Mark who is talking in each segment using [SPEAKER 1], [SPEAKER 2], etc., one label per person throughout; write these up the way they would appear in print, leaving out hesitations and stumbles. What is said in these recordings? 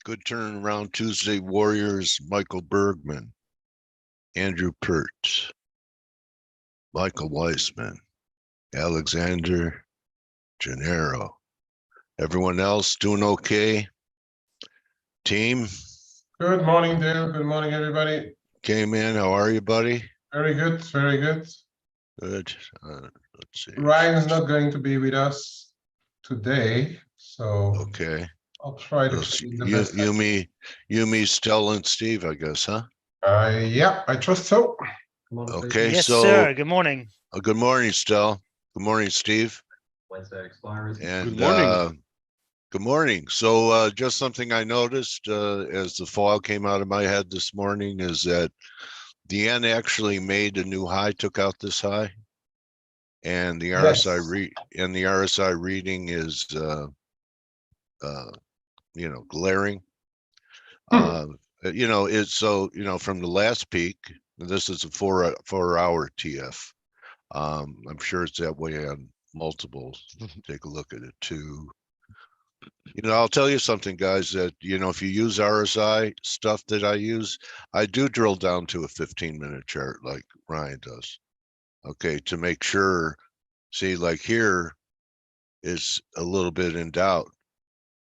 [SPEAKER 1] Good turnaround Tuesday warriors, Michael Bergman, Andrew Pert, Michael Weissman, Alexander Gennaro. Everyone else doing okay? Team?
[SPEAKER 2] Good morning, Dale. Good morning, everybody.
[SPEAKER 1] Kman, how are you, buddy?
[SPEAKER 2] Very good, very good.
[SPEAKER 1] Good. Let's see.
[SPEAKER 2] Ryan's not going to be with us today, so
[SPEAKER 1] Okay.
[SPEAKER 2] I'll try to
[SPEAKER 1] So
[SPEAKER 2] fill in the best.
[SPEAKER 1] you, me, Stel, and Steve, I guess, huh?
[SPEAKER 2] Yeah, I trust so.
[SPEAKER 1] Okay,
[SPEAKER 3] yes,
[SPEAKER 1] so
[SPEAKER 3] sir. Good morning.
[SPEAKER 1] Good morning, Stel. Good morning, Steve.
[SPEAKER 4] Wednesday expires.
[SPEAKER 1] And
[SPEAKER 5] Good morning.
[SPEAKER 1] Good morning. So just something I noticed as the fog came out of my head this morning is that the yen actually made a new high, took out this high, and the RSI reading is glaring. It's so from the last peak. This is a 4-hour TF. I'm sure it's that way on multiples. Take a look at it too. I'll tell you something, guys, that, if you use RSI stuff that I use, I do drill down to a 15-minute chart like Ryan does. Okay, to make sure, see, like here is a little bit in doubt,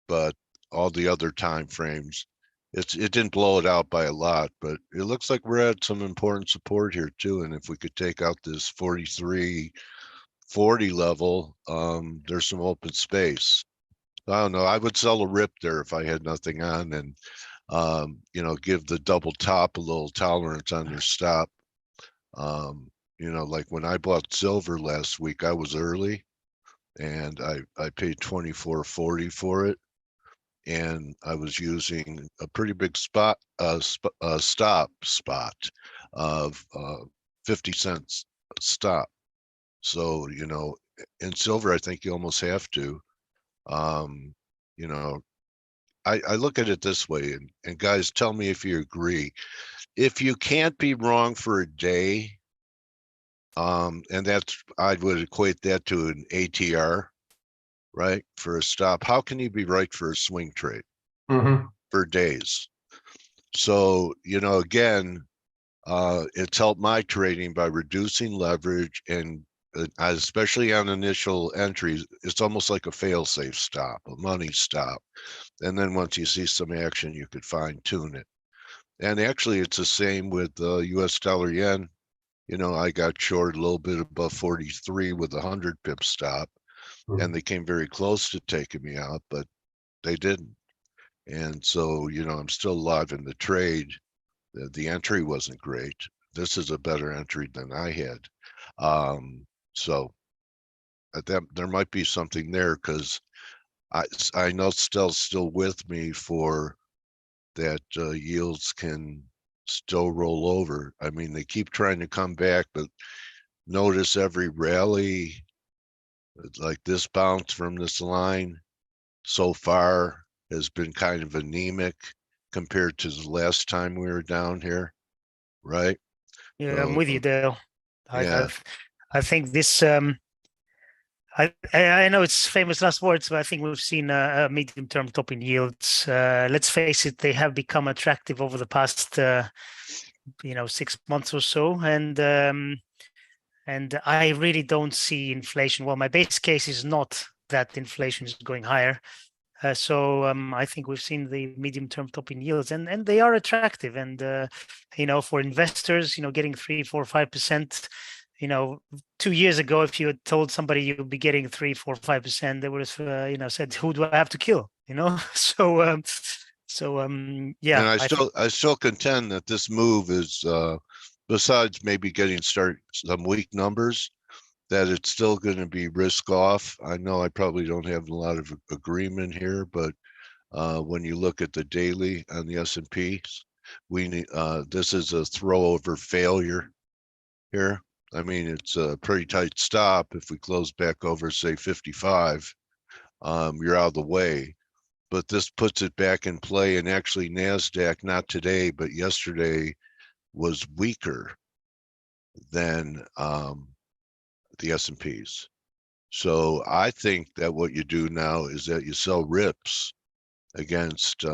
[SPEAKER 1] but all the other time frames, it didn't blow it out by a lot, but it looks like we're at some important support here too. And if we could take out this 43.40 level, there's some open space. I don't know. I would sell a rip there if I had nothing on, and give the double top a little tolerance on your stop. Like when I bought silver last week, I was early, and I paid $24.40 for it, and I was using a pretty big stop spot of 50 cents stop. So in silver, I think you almost have to. I look at it this way, and guys, tell me if you agree. If you can't be wrong for a day, and I would equate that to an ATR, right, for a stop. How can you be right for a swing trade for days? So, again, it's helped my trading by reducing leverage, and especially on initial entries, it's almost like a fail-safe stop, a money stop. And then once you see some action, you could fine tune it. And actually, it's the same with the US dollar yen. I got short a little bit above 43 with a 100 pip stop, and they came very close to taking me out, but they didn't. And so, I'm still alive in the trade. The entry wasn't great. This is a better entry than I had. So there might be something there, because I know Stel's still with me for that. Yields can still roll over. I mean, they keep trying to come back, but notice every rally, like this bounce from this line so far has been kind of anemic compared to the last time we were down here, right?
[SPEAKER 3] Yeah,
[SPEAKER 1] So,
[SPEAKER 3] I'm with you, Dale.
[SPEAKER 1] Yeah.
[SPEAKER 3] I think this. I know it's famous last words, but I think we've seen a medium-term top in yields. Let's face it, they have become attractive over the past, 6 months or so, and I really don't see inflation. Well, my base case is not that inflation is going higher. So I think we've seen the medium-term top in yields, and they are attractive. And for investors, getting 3, 4, 5%. 2 years ago, if you had told somebody you'd be getting 3, 4, 5%, they would have, said, "Who do I have to kill?" So, yeah.
[SPEAKER 1] And I still contend that this move is, besides maybe getting some weak numbers, that it's still going to be risk off. I know I probably don't have a lot of agreement here, but when you look at the daily on the S&P, this is a throw over failure here. I mean, it's a pretty tight stop. If we close back over, say 55, you're out of the way. But this puts it back in play. And actually, NASDAQ, not today, but yesterday, was weaker than the S&Ps. So I think that what you do now is that you sell rips against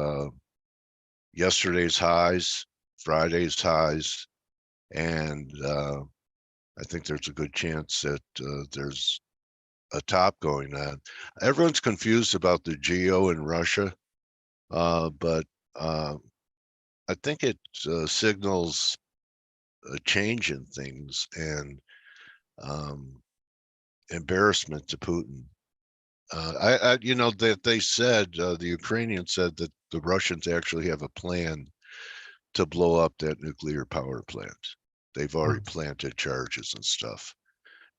[SPEAKER 1] yesterday's highs, Friday's highs, and I think there's a good chance that there's a top going on. Everyone's confused about the geo in Russia, but I think it signals a change in things and embarrassment to Putin. You know, that they said, the Ukrainians said that the Russians actually have a plan to blow up that nuclear power plant. They've already planted charges and stuff.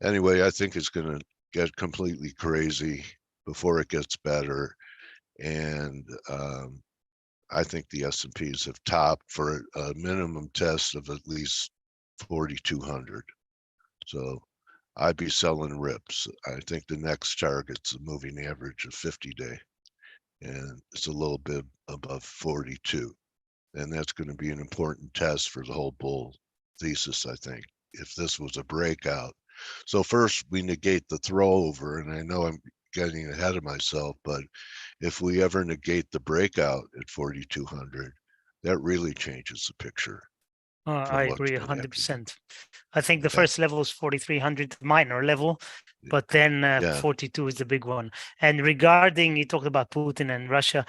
[SPEAKER 1] Anyway, I think it's going to get completely crazy before it gets better. And I think the S&Ps have topped for a minimum test of at least 4,200. So I'd be selling rips. I think the next target's a moving average of 50-day, and it's a little bit above 42. And that's going to be an important test for the whole bull thesis, I think, if this was a breakout. So first we negate the throw over, and I know I'm getting ahead of myself, but if we ever negate the breakout at 4,200, that really changes the picture.
[SPEAKER 3] I
[SPEAKER 1] what's
[SPEAKER 3] agree
[SPEAKER 1] been happening.
[SPEAKER 3] 100%. I think the
[SPEAKER 1] Okay.
[SPEAKER 3] first level is 4,300, minor level, but then
[SPEAKER 1] Yeah.
[SPEAKER 3] 42 is the big one. And regarding, you talked about Putin and Russia.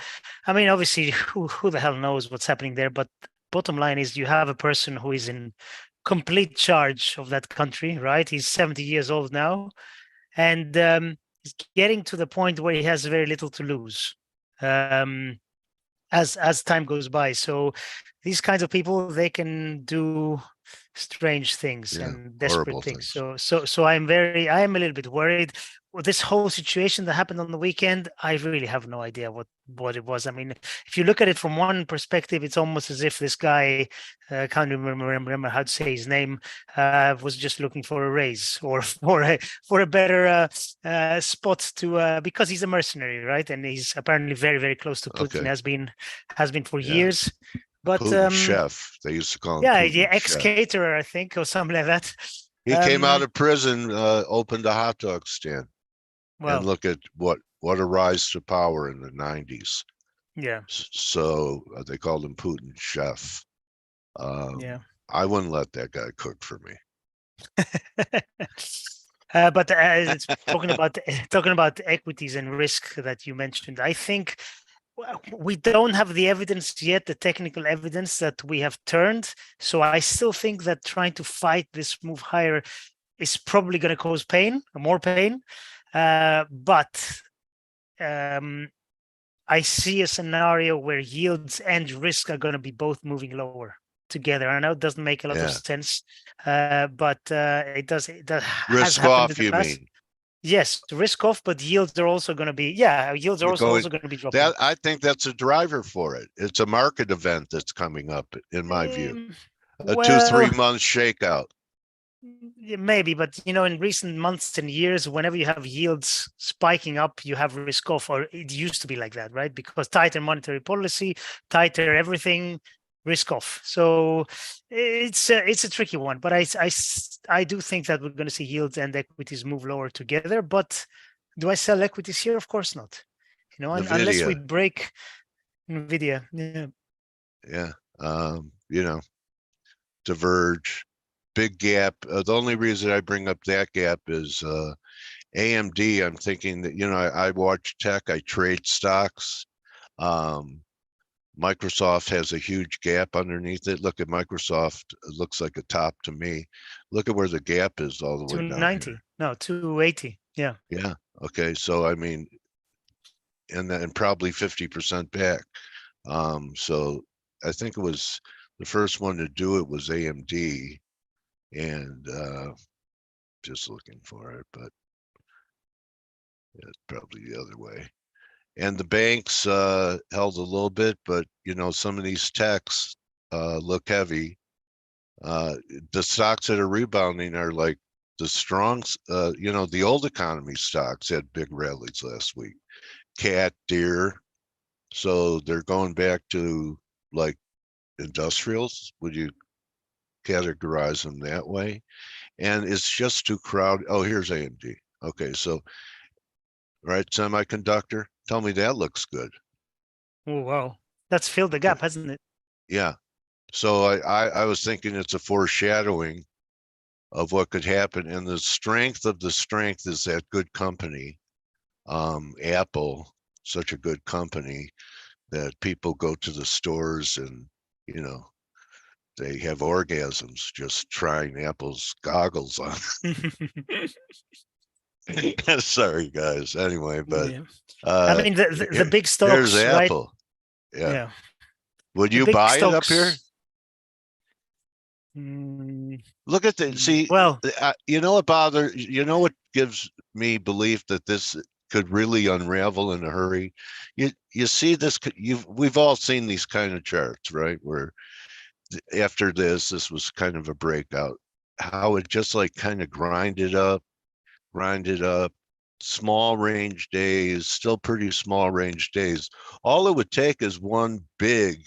[SPEAKER 3] I mean, obviously, who the hell knows what's happening there? But bottom line is you have a person who is in complete charge of that country, right? He's 70 years old now, and he's getting to the point where he has very little to lose. As time goes by. So these kinds of people, they can do strange things
[SPEAKER 1] Yeah,
[SPEAKER 3] and desperate
[SPEAKER 1] horrible
[SPEAKER 3] things.
[SPEAKER 1] things.
[SPEAKER 3] So I am a little bit worried. With this whole situation that happened on the weekend, I really have no idea what it was. I mean, if you look at it from one perspective, it's almost as if this guy, can't remember how to say his name, was just looking for a raise or for a better spot to because he's a mercenary, right? And he's apparently very, very close to Putin,
[SPEAKER 1] Okay.
[SPEAKER 3] has been for
[SPEAKER 1] Yeah.
[SPEAKER 3] years. But
[SPEAKER 1] Putin chef. They used to call him
[SPEAKER 3] yeah,
[SPEAKER 1] Putin chef.
[SPEAKER 3] ex-caterer, I think, or something like that.
[SPEAKER 1] He came out of prison, opened a hot dog stand,
[SPEAKER 3] well,
[SPEAKER 1] and look at what a rise to power in the 90s.
[SPEAKER 3] yeah,
[SPEAKER 1] So they called him Putin chef.
[SPEAKER 3] yeah.
[SPEAKER 1] I wouldn't let that guy cook for me.
[SPEAKER 3] But it's talking about equities and risk that you mentioned. I think we don't have the evidence yet, the technical evidence that we have turned. So I still think that trying to fight this move higher is probably going to cause pain, more pain. But I see a scenario where yields and risk are going to be both moving lower together. I know it doesn't make a lot of sense, but it does. Has
[SPEAKER 1] Risk
[SPEAKER 3] happened
[SPEAKER 1] off,
[SPEAKER 3] in the
[SPEAKER 1] you
[SPEAKER 3] past.
[SPEAKER 1] mean?
[SPEAKER 3] Yes, yields are also going to be. Yeah, yields are also going to be dropping.
[SPEAKER 1] I think that's a driver for it. It's a market event that's coming up, in my view. A 2-3 month shakeout.
[SPEAKER 3] Maybe, but in recent months and years, whenever you have yields spiking up, you have risk off, or it used to be like that, right? Because tighter monetary policy, tighter everything, risk off. So it's a tricky one, but I do think that we're going to see yields and equities move lower together. But do I sell equities here? Of course not. Unless we break Nvidia.
[SPEAKER 1] Yeah. Diverge, big gap. The only reason I bring up that gap is AMD. I'm thinking that, I watch tech, I trade stocks. Microsoft has a huge gap underneath it. Look at Microsoft. It looks like a top to me. Look at where the gap is all the way down
[SPEAKER 3] 290. No, 280. Yeah.
[SPEAKER 1] Yeah. Okay. So, I mean, and then probably 50% back. So I think it was the first one to do it was AMD, and just looking for it, but it's probably the other way. And the banks held a little bit, but some of these techs look heavy. The stocks that are rebounding are like the strongs. The old economy stocks had big rallies last week. Cat, Deere. So they're going back to like industrials. Would you categorize them that way? And it's just too crowded. Oh, here's AMD. Okay, so right, semiconductor. Tell me that looks good.
[SPEAKER 3] Oh wow, that's filled the gap, hasn't it?
[SPEAKER 1] Yeah. So I was thinking it's a foreshadowing of what could happen. And the strength of the strength is that good company. Apple, such a good company that people go to the stores and, you know, they have orgasms just trying Apple's goggles on. Sorry, guys. Anyway, but
[SPEAKER 3] Yeah. I mean, the big
[SPEAKER 1] here's
[SPEAKER 3] stocks, right?
[SPEAKER 1] Apple. Yeah.
[SPEAKER 3] Yeah.
[SPEAKER 1] Would
[SPEAKER 3] The
[SPEAKER 1] you
[SPEAKER 3] big
[SPEAKER 1] buy it up here?
[SPEAKER 3] stocks. Mm,
[SPEAKER 1] Look at the see.
[SPEAKER 3] well,
[SPEAKER 1] You know what bothers? You know what gives me belief that this could really unravel in a hurry? You see this. We've all seen these kind of charts, right? Where after this was kind of a breakout. How it just like kind of grinded up, small range days, still pretty small range days. All it would take is one big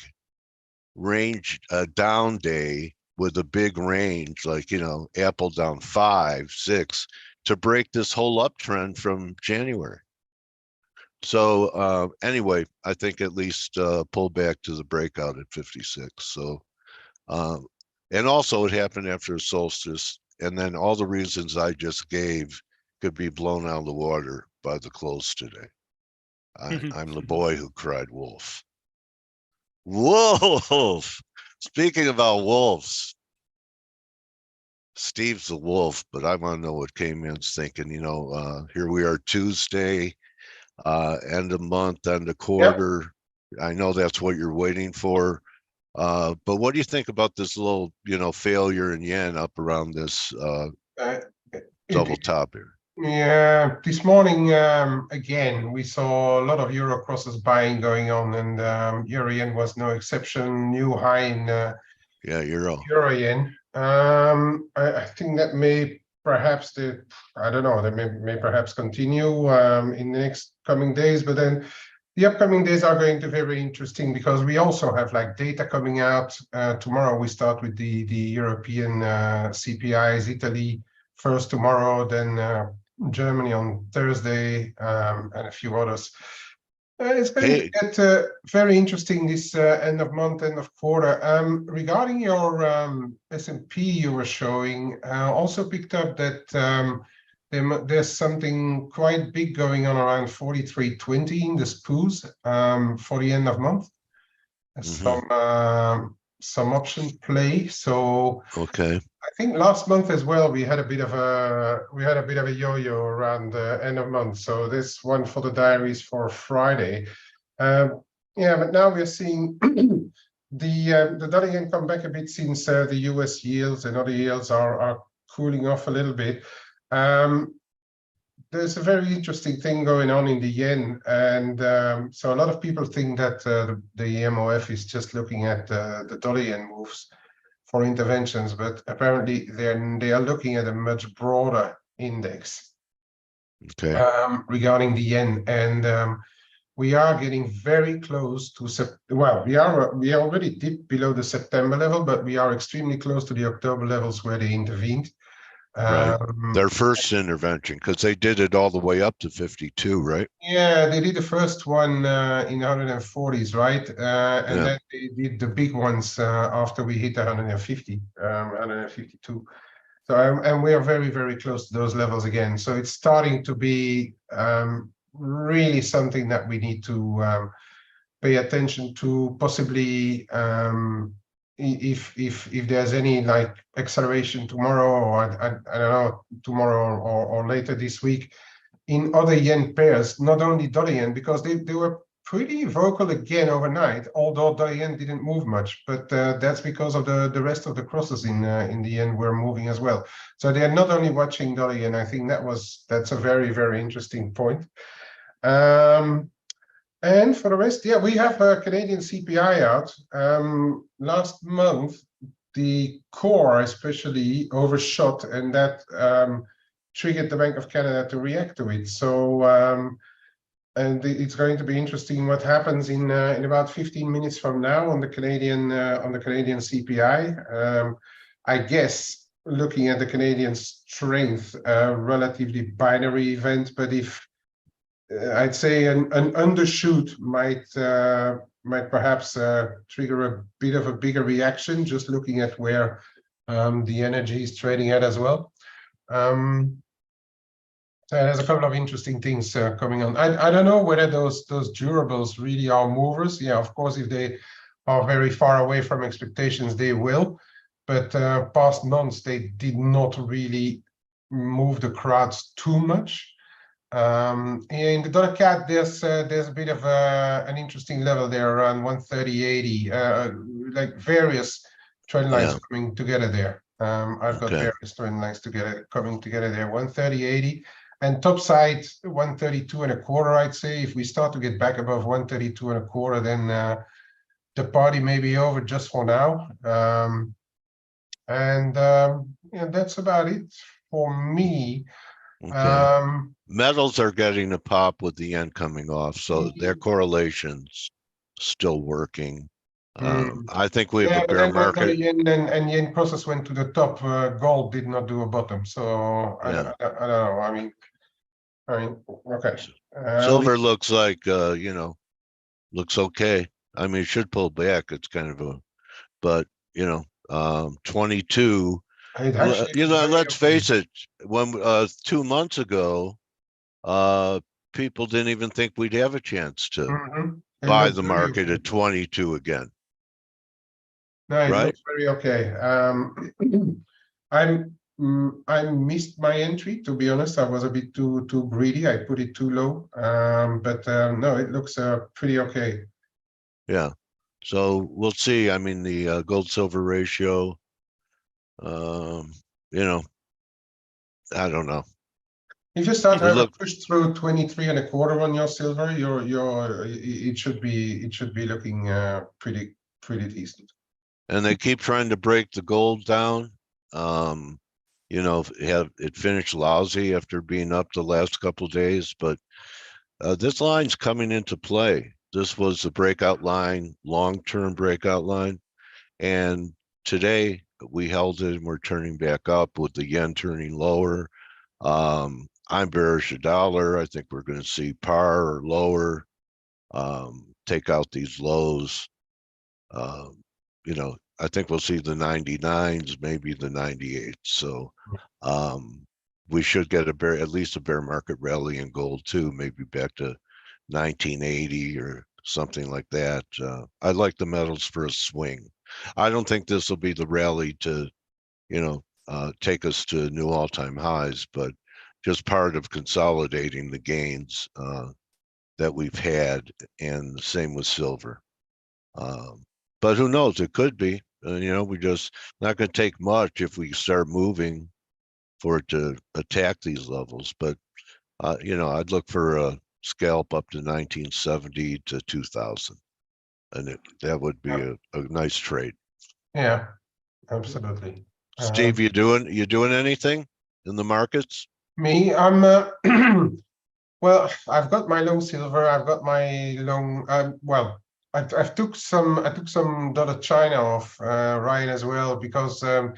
[SPEAKER 1] range down day with a big range, like, you know, Apple down 5, 6, to break this whole uptrend from January. So anyway, I think at least pull back to the breakout at 56. So um, and also it happened after a solstice, and then all the reasons I just gave could be blown out of the water by the close today. I'm the boy who cried wolf. Wolf. Speaking about wolves, Steve's the wolf, but I want to know what Kman's thinking. You know, here we are Tuesday, end of month, end of quarter. I know that's what you're waiting for. But what do you think about this little, you know, failure in yen up around this double top here?
[SPEAKER 2] Yeah, this morning again we saw a lot of euro crosses buying going on, and euro yen was no exception. New high in
[SPEAKER 1] Yeah,
[SPEAKER 2] euro yen. I think that may perhaps I don't know, that may perhaps continue in the next coming days, but then the upcoming days are going to be very interesting because we also have like data coming out. Tomorrow we start with the European CPIs, Italy first tomorrow, then Germany on Thursday, and a few others. It's going to get very interesting this end of month, end of quarter. Regarding your S&P you were showing, also picked up that there's something quite big going on around 43.20 in the SPOOs for the end of month. Some option play. So
[SPEAKER 1] okay.
[SPEAKER 2] I think last month as well we had a bit of a yo-yo around the end of month. So this one for the diaries for Friday. Yeah, but now we're seeing the dollar yen come back a bit since the US yields and other yields are cooling off a little bit. There's a very interesting thing going on in the yen, and so a lot of people think that the MOF is just looking at the dollar yen moves for interventions, but apparently they are looking at a much broader index regarding the yen, and we are getting very close to we already dipped below the September level, but we are extremely close to the October levels where they intervened.
[SPEAKER 1] Right. Their first intervention, because they did it all the way up to 52, right?
[SPEAKER 2] Yeah, they did the first one in 140s, right? And then they did the big ones after we hit 150, 152. So and we are very, very close to those levels again. So it's starting to be really something that we need to pay attention to, possibly if there's any like acceleration tomorrow, or I don't know, tomorrow or later this week in other yen pairs, not only dollar yen, because they were pretty vocal again overnight, although dollar yen didn't move much, but that's because of the rest of the crosses in the yen were moving as well. So they are not only watching dollar yen. I think that's a very, very interesting point. And for the rest, yeah, we have a Canadian CPI out. Last month, the core especially overshot, and that triggered the Bank of Canada to react to it. So, and it's going to be interesting what happens in about 15 minutes from now on the Canadian CPI. I guess looking at the Canadian strength, relatively binary event, but if I'd say an undershoot might might perhaps trigger a bit of a bigger reaction, just looking at where the energy is trading at as well. So there's a couple of interesting things coming on. I don't know whether those durables really are movers. Yeah, of course, if they are very far away from expectations, they will. But past months, they did not really move the crowds too much. In the dollar CAD, there's a bit of an interesting level there around 130.80, like various trend lines coming together there. I've got various trend lines coming together there. 130.80 and top side 132.25. I'd say if we start to get back above 132.25, then the party may be over just for now. Yeah, that's about it for me.
[SPEAKER 1] Metals are getting a pop with the yen coming off, so their correlation's still working. I think we have a bear market.
[SPEAKER 2] The yen and yen process went to the top. Gold did not do a bottom, so I don't know. I mean, okay.
[SPEAKER 1] Silver looks like looks okay. I mean, it should pull back. It's kind of a, but 22. Let's face it. When 2 months ago, people didn't even think we'd have a chance to buy the market at 22 again.
[SPEAKER 2] No, it looks very okay. I missed my entry, to be honest. I was a bit too greedy. I put it too low. But no, it looks pretty okay.
[SPEAKER 1] Yeah. So we'll see. I mean, the gold silver ratio, I don't know.
[SPEAKER 2] If you start to push through 23.25 on your silver, it should be looking pretty decent.
[SPEAKER 1] And they keep trying to break the gold down. It finished lousy after being up the last couple of days, but this line's coming into play. This was the breakout line, long-term breakout line, and today we held it and we're turning back up with the yen turning lower. I'm bearish a dollar. I think we're going to see par or lower, take out these lows. I think we'll see the 99s, maybe the 98s. So we should get at least a bear market rally in gold too, maybe back to 1980 or something like that. I like the metals for a swing. I don't think this will be the rally to, take us to new all-time highs, but just part of consolidating the gains that we've had, and the same with silver. But who knows? It could be. We just not going to take much if we start moving for it to attack these levels. But I'd look for a scalp up to 1970 to 2000, and that would be a nice trade.
[SPEAKER 2] Yeah, absolutely.
[SPEAKER 1] Steve, you doing anything in the markets?
[SPEAKER 2] Me, I'm well, I've got my long silver. I've got my long. I took some dollar China off, Ryan, as well, because
[SPEAKER 1] that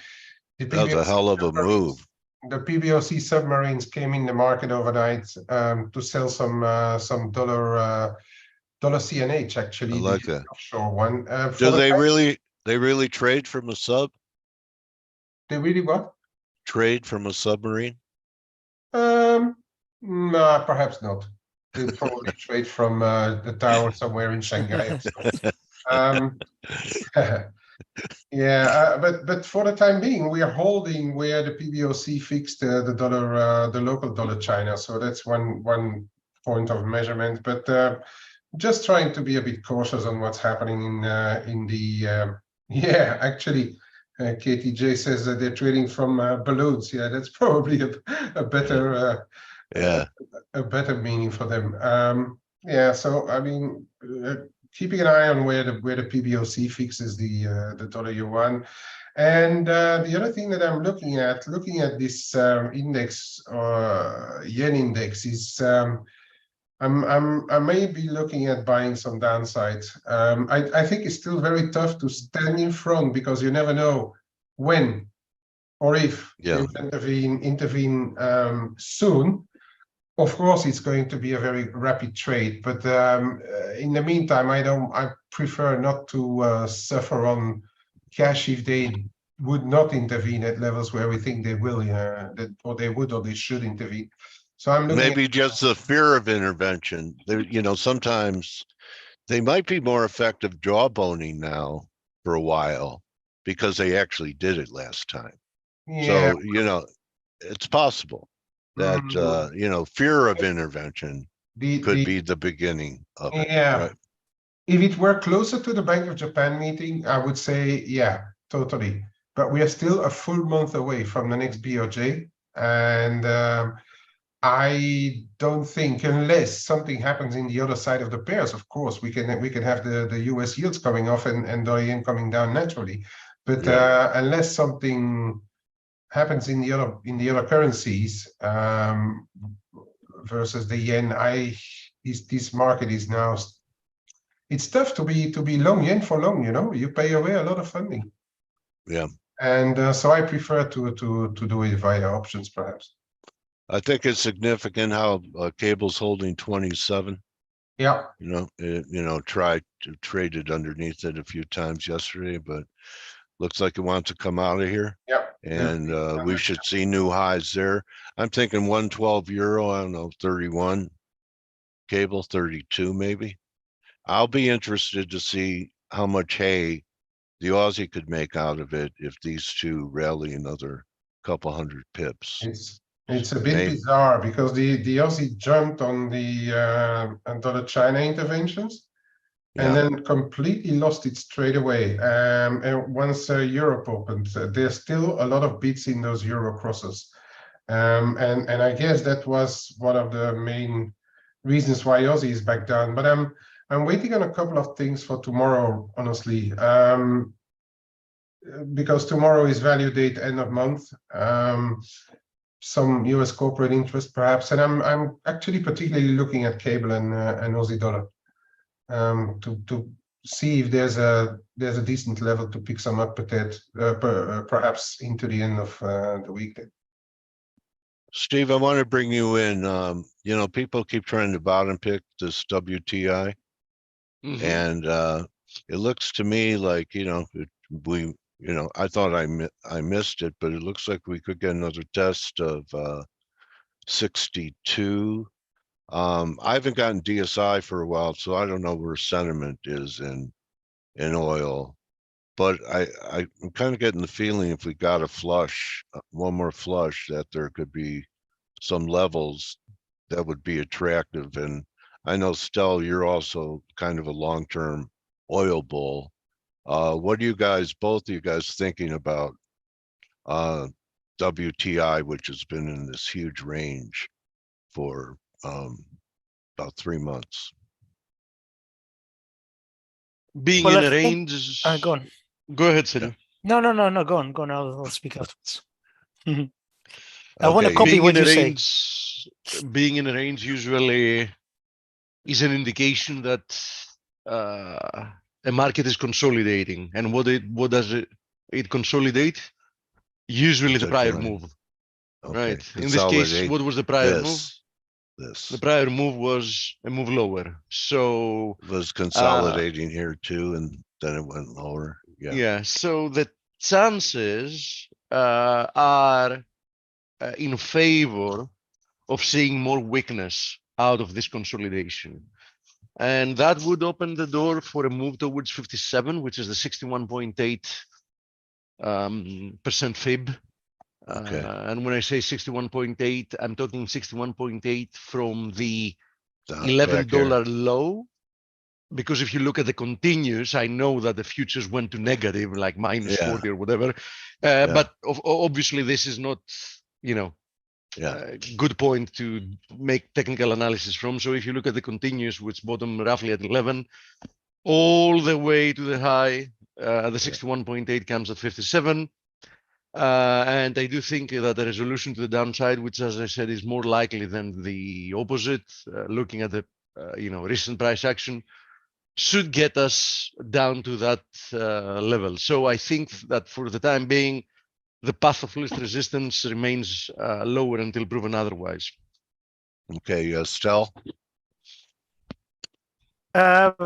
[SPEAKER 1] was a hell of a move.
[SPEAKER 2] The PBOC submarines came in the market overnight to sell some dollar CNH, actually.
[SPEAKER 1] I like that
[SPEAKER 2] offshore one.
[SPEAKER 1] Do they really trade from a sub?
[SPEAKER 2] They really what?
[SPEAKER 1] Trade from a submarine?
[SPEAKER 2] No, perhaps not. They probably trade from the tower somewhere in Shanghai. Yeah, but for the time being, we are holding where the PBOC fixed the dollar, the local dollar China. So that's one point of measurement. But just trying to be a bit cautious on what's happening in the yeah. Actually, KTJ says that they're trading from balloons. Yeah, that's probably a better a better meaning for them. Yeah, so I mean, keeping an eye on where the PBOC fixes the dollar yuan. And the other thing that I'm looking at this index, yen index, is I may be looking at buying some downside. I think it's still very tough to stand in front, because you never know when or if they intervene soon, of course, it's going to be a very rapid trade, but in the meantime, I prefer not to suffer on cash if they would not intervene at levels where we think they will, or they should intervene. So I'm looking
[SPEAKER 1] Maybe just the fear of intervention. There, sometimes they might be more effective jawboning now for a while because they actually did it last time.
[SPEAKER 2] Yeah.
[SPEAKER 1] So, it's possible that, fear of intervention could be the beginning of it.
[SPEAKER 2] Yeah.
[SPEAKER 1] Right?
[SPEAKER 2] If it were closer to the Bank of Japan meeting, I would say, yeah, totally. But we are still a full month away from the next BOJ. And I don't think, unless something happens in the other side of the pairs, of course, we can have the US yields coming off and the yen coming down naturally. But unless something happens in the other currencies versus the yen, this market is now. It's tough to be long yen for long. You pay away a lot of funding.
[SPEAKER 1] Yeah.
[SPEAKER 2] And so I prefer to do it via options, perhaps.
[SPEAKER 1] I think it's significant how cable's holding 27.
[SPEAKER 2] Yeah.
[SPEAKER 1] Tried to trade it underneath it a few times yesterday, but looks like it wants to come out of here.
[SPEAKER 2] Yeah.
[SPEAKER 1] And we should see new highs there. I'm thinking 112 euro, I don't know, 31. Cable 32 maybe. I'll be interested to see how much hay the Aussie could make out of it if these two rally another couple hundred pips.
[SPEAKER 2] It's a bit bizarre because the Aussie jumped on the dollar-China interventions and then completely lost it straight away. And once Europe opened, there's still a lot of bits in those euro crosses. And I guess that was one of the main reasons why Aussie is back down. But I'm waiting on a couple of things for tomorrow, honestly, because tomorrow is value date, end of month. Some US corporate interest, perhaps, and I'm actually particularly looking at cable and Aussie dollar to see if there's a decent level to pick some up, perhaps into the end of the week.
[SPEAKER 1] Steve, I want to bring you in. People keep trying to bottom pick this WTI, and it looks to me like I thought I missed it, but it looks like we could get another test of 62. I haven't gotten DSI for a while, so I don't know where sentiment is in oil. But I'm kind of getting the feeling if we got a flush, one more flush, that there could be some levels that would be attractive. And I know, Stel, you're also kind of a long-term oil bull. What are both of you guys thinking about WTI, which has been in this huge range for about 3 months?
[SPEAKER 4] Being in a range.
[SPEAKER 3] Go on.
[SPEAKER 4] Go ahead, Sel.
[SPEAKER 3] No, go on. I'll speak afterwards. I
[SPEAKER 1] Okay.
[SPEAKER 3] want to copy what you say.
[SPEAKER 4] Being in a range usually is an indication that a market is consolidating. And what does it consolidate? Usually the prior move.
[SPEAKER 1] Okay.
[SPEAKER 4] Right. In this case, what was the prior move?
[SPEAKER 1] The
[SPEAKER 4] prior move was a move lower. So
[SPEAKER 1] it was consolidating here too, and then it went lower.
[SPEAKER 4] Yeah. So the chances are in favor of seeing more weakness out of this consolidation. And that would open the door for a move towards 57, which is the 61.8% fib.
[SPEAKER 1] Okay.
[SPEAKER 4] And when I say 61.8, I'm talking 61.8 from the $11 low. Because if you look at the continuous, I know that the futures went to negative, like minus 40 or whatever. But obviously, this is not, good point to make technical analysis from. So if you look at the continuous, which bottom roughly at 11, all the way to the high, the 61.8 comes at 57. And I do think that the resolution to the downside, which, as I said, is more likely than the opposite, looking at the recent price action, should get us down to that level. So I think that for the time being, the path of least resistance remains lower until proven otherwise.
[SPEAKER 1] Okay, Stel.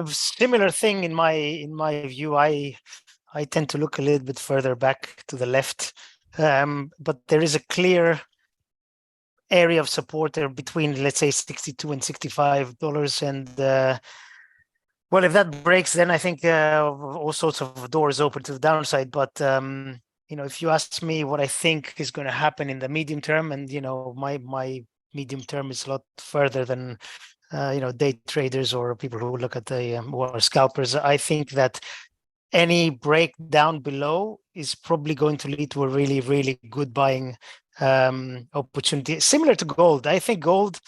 [SPEAKER 3] Similar thing in my view. I tend to look a little bit further back to the left, but there is a clear area of support there between, let's say, $62 and $65, and well, if that breaks, then I think all sorts of doors open to the downside. But you know, if you ask me what I think is going to happen in the medium term, and you know, my medium term is a lot further than you know, day traders or people who look at the who are scalpers. I think that any breakdown below is probably going to lead to a really, really good buying opportunity, similar to gold. I think gold,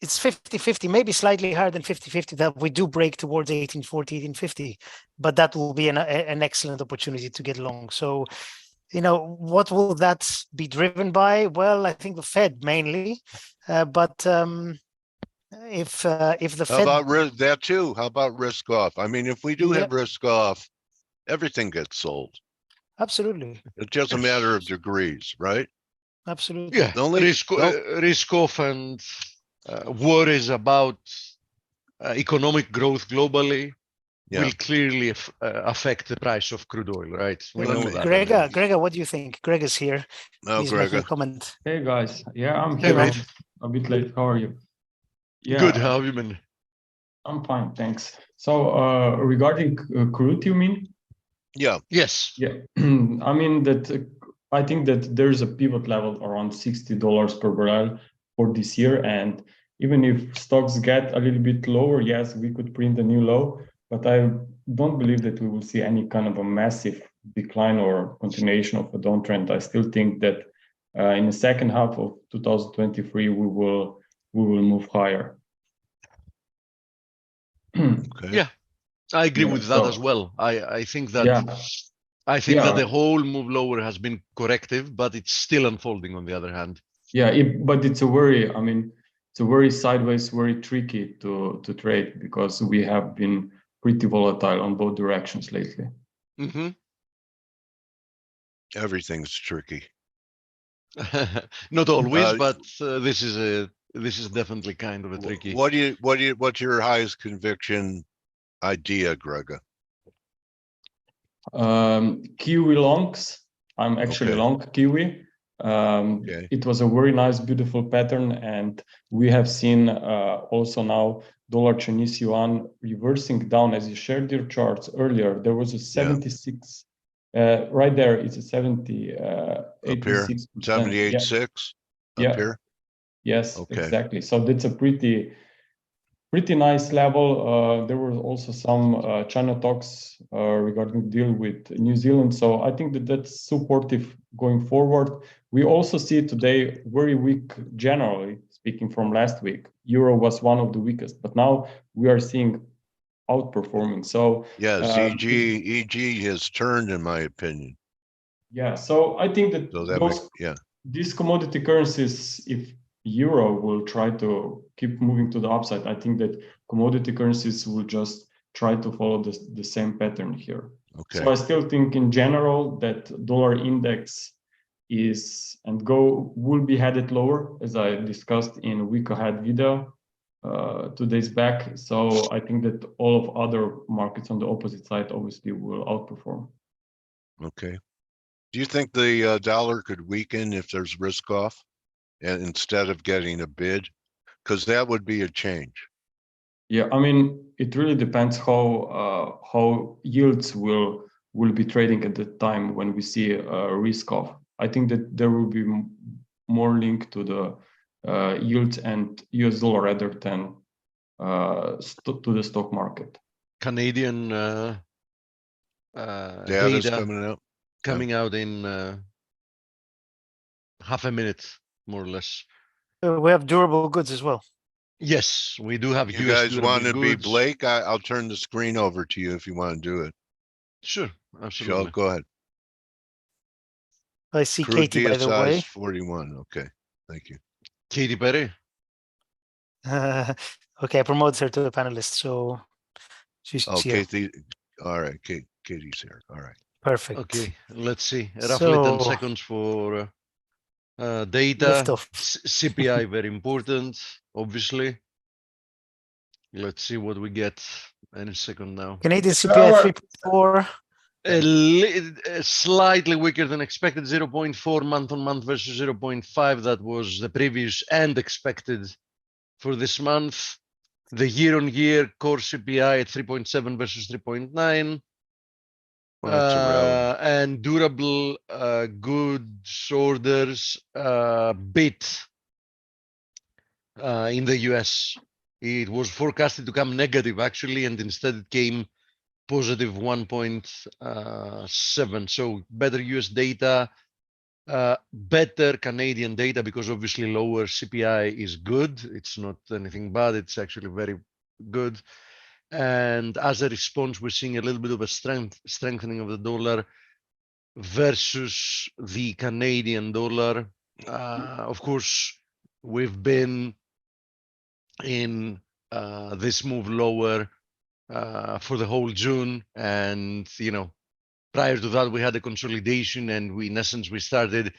[SPEAKER 3] it's 50-50, maybe slightly higher than 50-50, that we do break towards 1840, 1850, but that will be an excellent opportunity to get long. So, you know, what will that be driven by? Well, I think the Fed mainly, but if the
[SPEAKER 1] How
[SPEAKER 3] Fed,
[SPEAKER 1] about that too? How about risk off? I mean, if we do
[SPEAKER 3] Yeah.
[SPEAKER 1] have risk off, everything gets sold.
[SPEAKER 3] absolutely,
[SPEAKER 1] It's just a matter of degrees, right?
[SPEAKER 3] absolutely,
[SPEAKER 4] Yeah,
[SPEAKER 1] The only-
[SPEAKER 4] risk off and worries about economic growth globally
[SPEAKER 1] Yeah.
[SPEAKER 4] will clearly affect the price of crude oil, right? We
[SPEAKER 1] Let
[SPEAKER 4] know
[SPEAKER 1] me-
[SPEAKER 4] that. I mean.
[SPEAKER 3] Gregor, what do you think? Greg is here.
[SPEAKER 1] No,
[SPEAKER 3] He's making a
[SPEAKER 1] Gregor.
[SPEAKER 3] comment.
[SPEAKER 5] Hey guys, yeah, I'm
[SPEAKER 4] Hey,
[SPEAKER 5] here.
[SPEAKER 4] mate.
[SPEAKER 5] I'm a bit late. How are you? Yeah,
[SPEAKER 4] Good, how have you been?
[SPEAKER 5] I'm fine, thanks. So, regarding crude, you mean?
[SPEAKER 1] Yeah.
[SPEAKER 4] Yes.
[SPEAKER 5] Yeah, I mean that I think that there's a pivot level around $60 per barrel for this year, and even if stocks get a little bit lower, yes, we could print a new low, but I don't believe that we will see any kind of a massive decline or continuation of a downtrend. I still think that in the second half of 2023 we will move higher.
[SPEAKER 1] Okay.
[SPEAKER 4] Yeah, I agree
[SPEAKER 5] Yeah,
[SPEAKER 4] with that
[SPEAKER 5] so-
[SPEAKER 4] as well. I think that
[SPEAKER 5] Yeah.
[SPEAKER 4] I think
[SPEAKER 5] Yeah.
[SPEAKER 4] that the whole move lower has been corrective, but it's still unfolding on the other hand.
[SPEAKER 5] Yeah, but it's a very, I mean, it's a very sideways, very tricky to trade because we have been pretty volatile on both directions lately.
[SPEAKER 4] Mm-hmm.
[SPEAKER 1] Everything's tricky.
[SPEAKER 4] Not always,
[SPEAKER 1] Uh,
[SPEAKER 4] but this is definitely kind of a tricky.
[SPEAKER 1] What's your highest conviction idea, Gregor?
[SPEAKER 5] Kiwi longs, I'm actually
[SPEAKER 1] Okay.
[SPEAKER 5] long Kiwi.
[SPEAKER 1] Okay.
[SPEAKER 5] It was a very nice, beautiful pattern, and we have seen also now dollar Chinese yuan reversing down. As you shared your charts earlier, there was a 76. Right there, it's a 70,
[SPEAKER 1] Up here,
[SPEAKER 5] 86%.
[SPEAKER 1] 78.6
[SPEAKER 5] Yeah.
[SPEAKER 1] up here.
[SPEAKER 5] Yes,
[SPEAKER 1] Okay.
[SPEAKER 5] exactly. So that's a pretty nice level. There were also some China talks regarding deal with New Zealand. So I think that that's supportive going forward. We also see today very weak, generally speaking, from last week. Euro was one of the weakest, but now we are seeing outperforming. So
[SPEAKER 1] Yes, EG has turned, in my opinion.
[SPEAKER 5] yeah, so I think that
[SPEAKER 1] So that
[SPEAKER 5] those these commodity currencies, if euro will try to keep moving to the upside, I think that commodity currencies will just try to follow the same pattern here.
[SPEAKER 1] Okay.
[SPEAKER 5] So I still think in general that dollar index is will be headed lower, as I discussed in week ahead video 2 days back. So I think that all of other markets on the opposite side obviously will outperform.
[SPEAKER 1] Okay. Do you think the dollar could weaken if there's risk off, and instead of getting a bid? Because that would be a change.
[SPEAKER 5] Yeah, I mean, it really depends how yields will be trading at the time when we see a risk off. I think that there will be more link to the yields and US dollar rather than to the stock market.
[SPEAKER 4] Canadian
[SPEAKER 1] Data's
[SPEAKER 4] data
[SPEAKER 1] coming out.
[SPEAKER 4] coming out in half a minute, more or less.
[SPEAKER 3] We have durable goods as well.
[SPEAKER 4] Yes, we do have
[SPEAKER 1] You
[SPEAKER 4] US
[SPEAKER 1] guys
[SPEAKER 4] durable
[SPEAKER 1] want to be
[SPEAKER 4] goods.
[SPEAKER 1] Blake? I'll turn the screen over to you if you want to do it.
[SPEAKER 4] Sure,
[SPEAKER 1] Shall
[SPEAKER 4] absolutely.
[SPEAKER 1] go ahead.
[SPEAKER 3] I see
[SPEAKER 1] Crude
[SPEAKER 3] Katie, by the
[SPEAKER 1] DSI is
[SPEAKER 3] way.
[SPEAKER 1] 41. Okay, thank you.
[SPEAKER 4] Katy Perry.
[SPEAKER 3] Okay, I promoted her to a panelist, so she's
[SPEAKER 1] Oh,
[SPEAKER 3] here.
[SPEAKER 1] Katie. All right, Katie's here. All right.
[SPEAKER 3] Perfect.
[SPEAKER 4] Okay, let's see. Roughly 10
[SPEAKER 3] So-
[SPEAKER 4] seconds for Data,
[SPEAKER 3] Liftoff.
[SPEAKER 4] CPI, very important, obviously. Let's see what we get any second now.
[SPEAKER 3] Canadian
[SPEAKER 2] So
[SPEAKER 3] CPI
[SPEAKER 2] our-
[SPEAKER 3] 3.4.
[SPEAKER 4] Slightly weaker than expected, 0.4 month on month versus 0.5. That was the previous and expected for this month. The year on year core CPI at 3.7 versus 3.9.
[SPEAKER 1] Well, that's irrelevant.
[SPEAKER 4] And durable goods orders beat in the US. It was forecasted to come negative actually, and instead it came positive 1.7. So better US data, better Canadian data, because obviously lower CPI is good. It's not anything bad. It's actually very good. And as a response, we're seeing a little bit of a strengthening of the dollar versus the Canadian dollar. Of course, we've been in this move lower for the whole June, and prior to that we had a consolidation, and in essence we started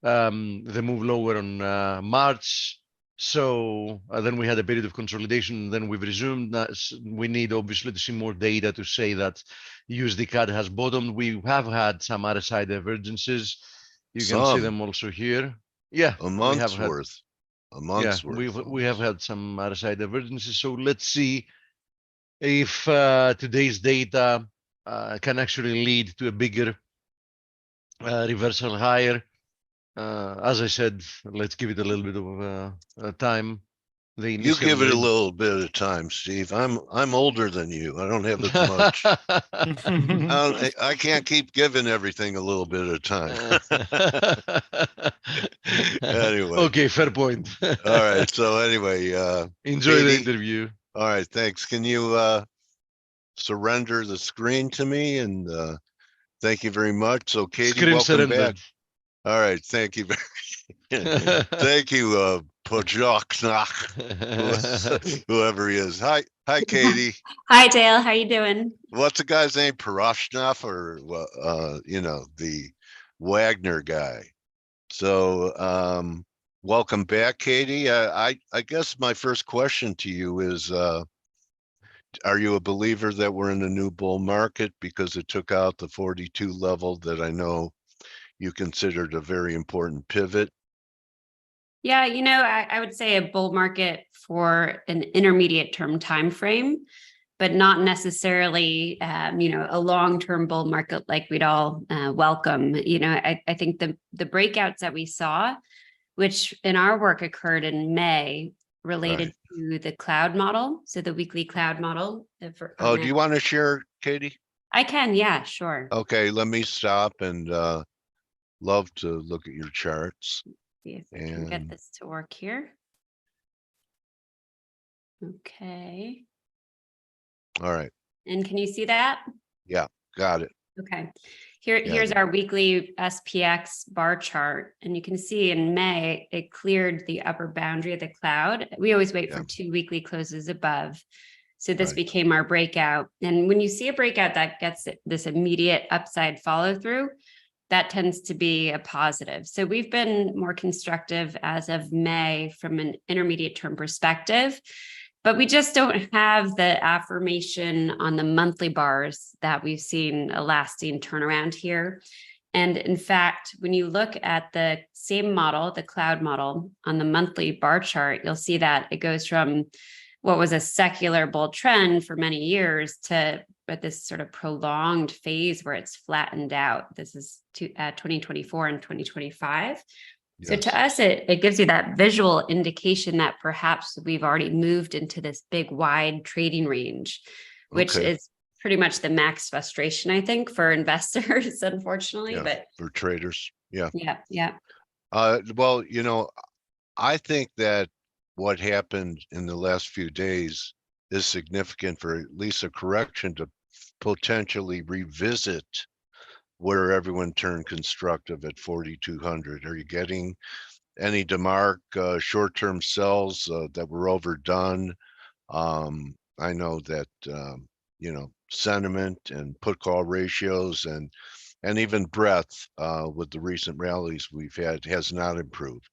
[SPEAKER 4] the move lower on March. So then we had a period of consolidation, and then we've resumed. We need obviously to see more data to say that USD/CAD has bottomed. We have had some RSI divergences. You can see them also here. Yeah,
[SPEAKER 1] A month's worth. A month's worth.
[SPEAKER 4] we have had some RSI divergences. So let's see if today's data can actually lead to a bigger reversal higher. As I said, let's give it a little bit of time.
[SPEAKER 1] You give it a little bit of time, Steve. I'm older than you. I don't have as much. I can't keep giving everything a little bit of time. Anyway.
[SPEAKER 4] Okay, fair point.
[SPEAKER 1] All right. So anyway,
[SPEAKER 4] enjoy the
[SPEAKER 1] Katie?
[SPEAKER 4] interview.
[SPEAKER 1] All right. Thanks. Can you surrender the screen to me? And thank you very much. So Katie,
[SPEAKER 4] Screen
[SPEAKER 1] welcome
[SPEAKER 4] surrendered.
[SPEAKER 1] back. All right. Thank you. Thank you, Pojok, whoever he is. Hi, Katie.
[SPEAKER 6] Hi, Dale. How you doing?
[SPEAKER 1] What's the guy's name? Parashnoff, or the Wagner guy. So welcome back, Katie. I guess my first question to you is, are you a believer that we're in a new bull market because it took out the 42 level that I know you considered a very important pivot?
[SPEAKER 6] Yeah, I would say a bull market for an intermediate term time frame, but not necessarily, a long-term bull market like we'd all welcome. I think the breakouts that we saw, which in our work occurred in May, related to the cloud model. So the weekly cloud model.
[SPEAKER 1] Oh, do you want to share, Katie?
[SPEAKER 6] I can, yeah, sure.
[SPEAKER 1] Okay, let me stop, and love to look at your charts.
[SPEAKER 6] See if I can get this to work here. Okay.
[SPEAKER 1] All right.
[SPEAKER 6] And can you see that?
[SPEAKER 1] Yeah, got it.
[SPEAKER 6] Okay. Here's our weekly SPX bar chart. And you can see in May, it cleared the upper boundary of the cloud. We always wait for 2 weekly closes above. So this became our breakout. And when you see a breakout that gets this immediate upside follow through, that tends to be a positive. So we've been more constructive as of May from an intermediate term perspective, but we just don't have the affirmation on the monthly bars that we've seen a lasting turnaround here. And in fact, when you look at the same model, the cloud model on the monthly bar chart, you'll see that it goes from what was a secular bull trend for many years to this sort of prolonged phase where it's flattened out. This is 2024 and 2025. Yes. So to us, it gives you that visual indication that perhaps we've already moved into this big wide trading range, which is pretty much the max frustration, I think, for investors, unfortunately. But
[SPEAKER 1] for traders. Yeah.
[SPEAKER 6] Well,
[SPEAKER 1] I think that what happened in the last few days is significant for at least a correction to potentially revisit where everyone turned constructive at 4,200. Are you getting any DeMark short-term sells that were overdone? I know that sentiment and put call ratios and and even breadth with the recent rallies we've had has not improved.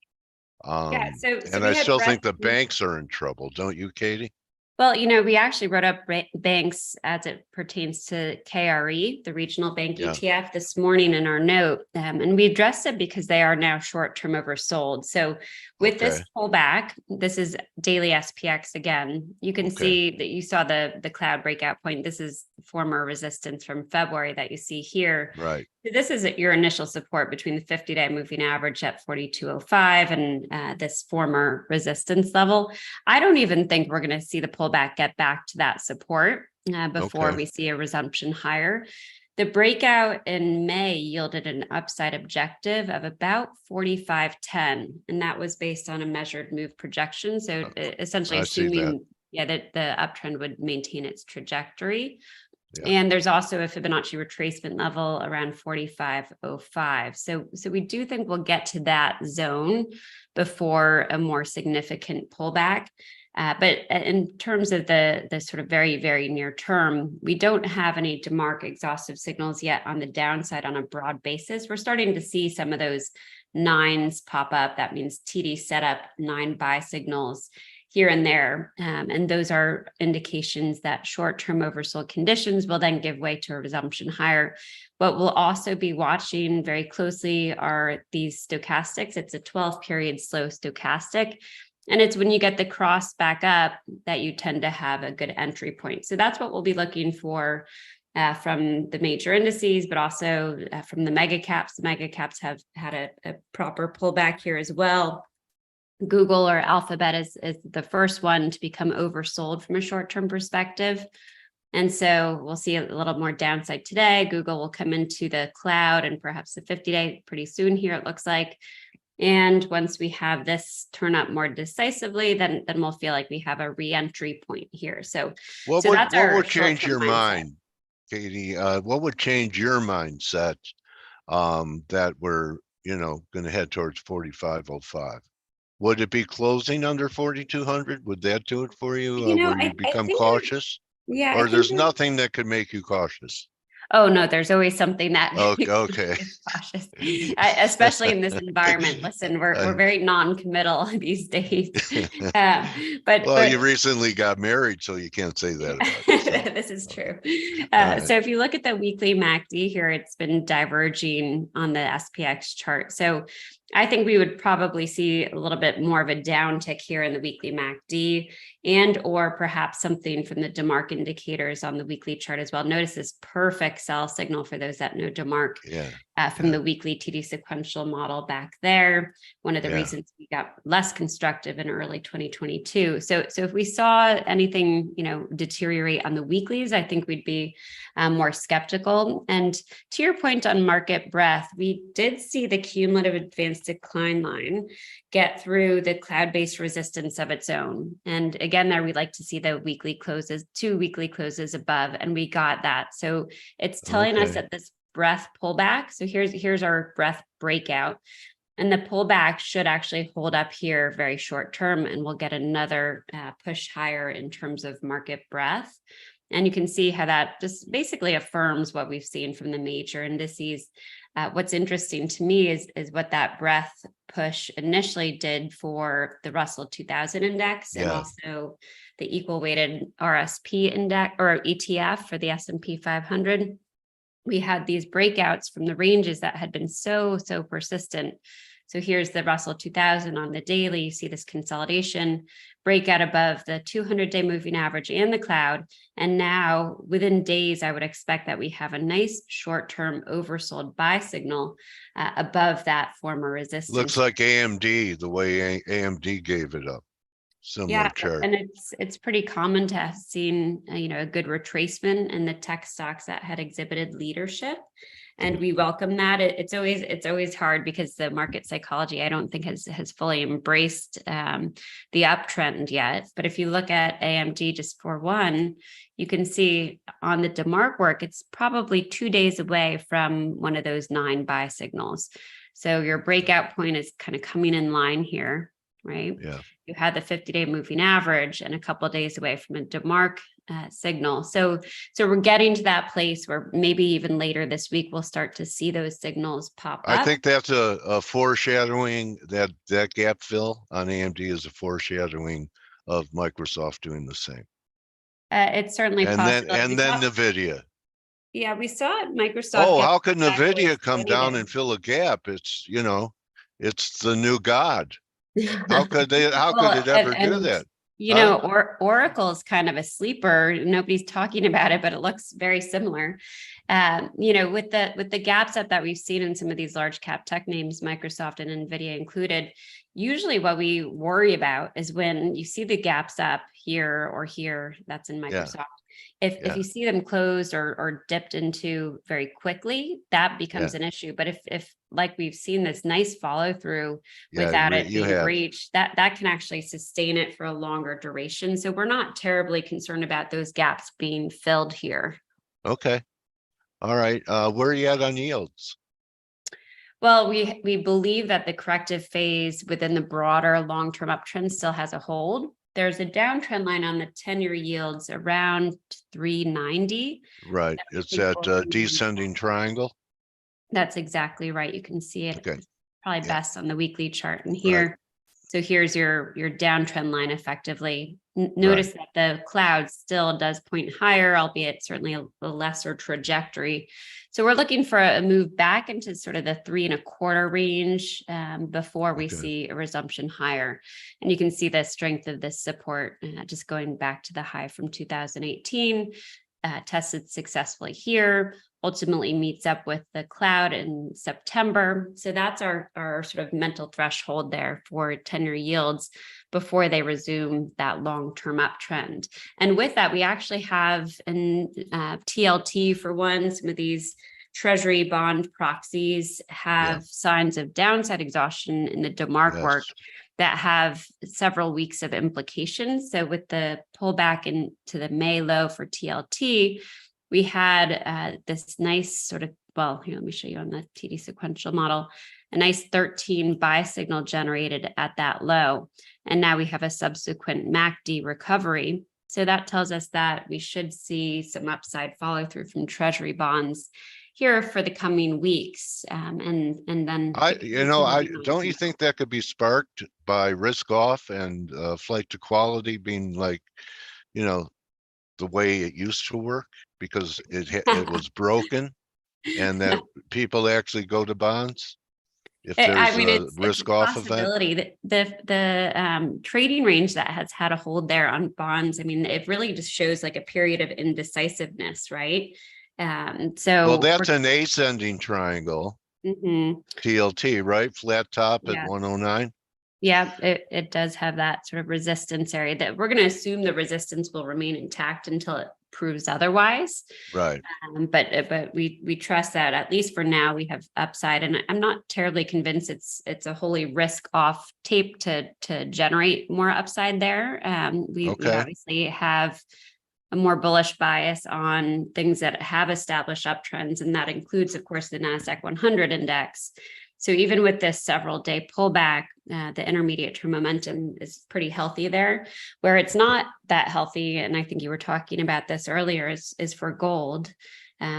[SPEAKER 6] Yeah, so
[SPEAKER 1] And
[SPEAKER 6] we
[SPEAKER 1] I
[SPEAKER 6] had
[SPEAKER 1] still think
[SPEAKER 6] breadth-
[SPEAKER 1] the banks are in trouble, don't you, Katie?
[SPEAKER 6] Well, we actually wrote up banks as it pertains to KRE, the regional bank
[SPEAKER 1] Yeah.
[SPEAKER 6] ETF, this morning in our note. And we addressed it because they are now short-term oversold. So with this
[SPEAKER 1] Okay.
[SPEAKER 6] pullback, this is daily SPX again. You can
[SPEAKER 1] Okay.
[SPEAKER 6] see that you saw the cloud breakout point. This is former resistance from February that you see here.
[SPEAKER 1] Right.
[SPEAKER 6] This is your initial support between the 50-day moving average at 42.05 and this former resistance level. I don't even think we're going to see the pullback get back to that support before
[SPEAKER 1] Okay.
[SPEAKER 6] we see a resumption higher. The breakout in May yielded an upside objective of about 45.10, and that was based on a measured move projection. So essentially
[SPEAKER 1] I see that.
[SPEAKER 6] assuming, that the uptrend would maintain its trajectory.
[SPEAKER 1] Yeah.
[SPEAKER 6] And there's also a Fibonacci retracement level around 45.05. So we do think we'll get to that zone before a more significant pullback. But in terms of the sort of very, very near term, we don't have any DeMark exhaustive signals yet on the downside on a broad basis. We're starting to see some of those nines pop up. That means TD setup 9 buy signals here and there. And those are indications that short-term oversold conditions will then give way to a resumption higher. What we'll also be watching very closely are these stochastics. It's a 12-period slow stochastic. And it's when you get the cross back up that you tend to have a good entry point. So that's what we'll be looking for from the major indices, but also from the mega caps. The mega caps have had a proper pullback here as well. Google or Alphabet is the first one to become oversold from a short-term perspective. And so we'll see a little more downside today. Google will come into the cloud and perhaps the 50-day pretty soon here, it looks like. And once we have this turn up more decisively, then we'll feel like we have a re-entry point here. So
[SPEAKER 1] What
[SPEAKER 6] that's our
[SPEAKER 1] would change
[SPEAKER 6] short-term
[SPEAKER 1] your
[SPEAKER 6] mindset.
[SPEAKER 1] mind, Katie? What would change your mindset that we're, going to head towards 45.05? Would it be closing under 4,200? Would that do it for you? Where you become
[SPEAKER 6] think
[SPEAKER 1] cautious?
[SPEAKER 6] Yeah.
[SPEAKER 1] Or there's nothing that could make you cautious?
[SPEAKER 6] Oh, no, there's always something that
[SPEAKER 1] Okay.
[SPEAKER 6] is cautious, especially in this environment. Listen, we're very non-committal these days. But
[SPEAKER 1] you recently got married, so you can't say that about yourself.
[SPEAKER 6] This is true.
[SPEAKER 1] Right.
[SPEAKER 6] So if you look at the weekly MACD here, it's been diverging on the SPX chart. So I think we would probably see a little bit more of a downtick here in the weekly MACD and or perhaps something from the DeMark indicators on the weekly chart as well. Notice this perfect sell signal for those that know DeMark from the weekly TD sequential model back there. One of the reasons we got less constructive in early 2022. So if we saw anything, deteriorate on the weeklies, I think we'd be more skeptical. And to your point on market breadth, we did see the cumulative advanced decline line get through the cloud-based resistance of its own. And again, there we like to see the weekly closes, 2 weekly closes above, and we got that. So it's telling us that this breadth pullback. So here's our breadth breakout. And the pullback should actually hold up here very short term, and we'll get another push higher in terms of market breadth. And you can see how that just basically affirms what we've seen from the major indices. What's interesting to me is what that breadth push initially did for the Russell 2000 index and also the equal weighted RSP index or ETF for the S&P 500. We had these breakouts from the ranges that had been so persistent. So here's the Russell 2000 on the daily. You see this consolidation breakout above the 200-day moving average and the cloud. And now within days, I would expect that we have a nice short-term oversold buy signal above that former resistance.
[SPEAKER 1] Looks like AMD, the way AMD gave it up. Similar chart.
[SPEAKER 6] And it's pretty common to have seen a good retracement in the tech stocks that had exhibited leadership. And we welcome that. It's always hard because the market psychology, I don't think has fully embraced the uptrend yet. But if you look at AMD just for one, you can see on the DeMark work, it's probably 2 days away from one of those 9 buy signals. So your breakout point is kind of coming in line here. right?
[SPEAKER 1] Yeah.
[SPEAKER 6] You had the 50-day moving average and a couple of days away from a DeMarc signal. So we're getting to that place where maybe even later this week, we'll start to see those signals pop up.
[SPEAKER 1] I think that's a foreshadowing, that gap fill on AMD is a foreshadowing of Microsoft doing the same.
[SPEAKER 6] It's certainly possible.
[SPEAKER 1] And then NVIDIA.
[SPEAKER 6] Yeah, we saw Microsoft.
[SPEAKER 1] Oh,
[SPEAKER 6] get
[SPEAKER 1] how could
[SPEAKER 6] exactly
[SPEAKER 1] NVIDIA come down
[SPEAKER 6] traded.
[SPEAKER 1] and fill a gap? It's, it's the new God. How could they, how
[SPEAKER 6] Well,
[SPEAKER 1] could it ever do
[SPEAKER 6] and,
[SPEAKER 1] that?
[SPEAKER 6] You
[SPEAKER 1] Huh?
[SPEAKER 6] know, Oracle's kind of a sleeper. Nobody's talking about it, but it looks very similar. With the gaps that we've seen in some of these large cap tech names, Microsoft and NVIDIA included, usually what we worry about is when you see the gaps up here or here, that's in Microsoft. If you see them closed or dipped into very quickly, that becomes an issue. But if like we've seen this nice follow through without it being breached, that can actually sustain it for a longer duration. So we're not terribly concerned about those gaps being filled here.
[SPEAKER 1] Okay. All right. Where are you at on yields?
[SPEAKER 6] Well, we believe that the corrective phase within the broader long-term uptrend still has a hold. There's a downtrend line on the 10-year yields around 390.
[SPEAKER 1] Right. It's that descending triangle.
[SPEAKER 6] That's exactly right. You can see it.
[SPEAKER 1] Okay.
[SPEAKER 6] Probably best on the weekly chart. And here,
[SPEAKER 1] Right.
[SPEAKER 6] So here's your downtrend line effectively. Notice that the cloud still does point higher, albeit certainly a lesser trajectory. So we're looking for a move back into sort of the 3.25 range before we see a resumption higher. And you can see the strength of this support just going back to the high from 2018, tested successfully here, ultimately meets up with the cloud in September. So that's our sort of mental threshold there for 10-year yields before they resume that long-term uptrend. And with that, we actually have an TLT for one. Some of these treasury bond proxies have signs of downside exhaustion in the DeMarc work that have several weeks of implications. So with the pullback into the May low for TLT, we had this nice sort of, well, here, let me show you on the TD sequential model, a nice 13 buy signal generated at that low. And now we have a subsequent MACD recovery. So that tells us that we should see some upside follow through from treasury bonds here for the coming weeks. And then
[SPEAKER 1] don't you think that could be sparked by risk off and flight to quality being like, the way it used to work, because it was broken, and that people actually go to bonds if there's a risk off event?
[SPEAKER 6] The trading range that has had a hold there on bonds, I mean, it really just shows like a period of indecisiveness, right?
[SPEAKER 1] Well, that's an ascending triangle. TLT, right? Flat top at 109.
[SPEAKER 6] Yeah, it does have that sort of resistance area that we're going to assume the resistance will remain intact until it proves otherwise.
[SPEAKER 1] Right.
[SPEAKER 6] But we trust that at least for now we have upside, and I'm not terribly convinced it's a wholly risk off tape to generate more upside there. We obviously have a more bullish bias on things that have established uptrends, and that includes, of course, the NASDAQ 100 index. So even with this several day pullback, the intermediate term momentum is pretty healthy there. Where it's not that healthy, and I think you were talking about this earlier, is for gold.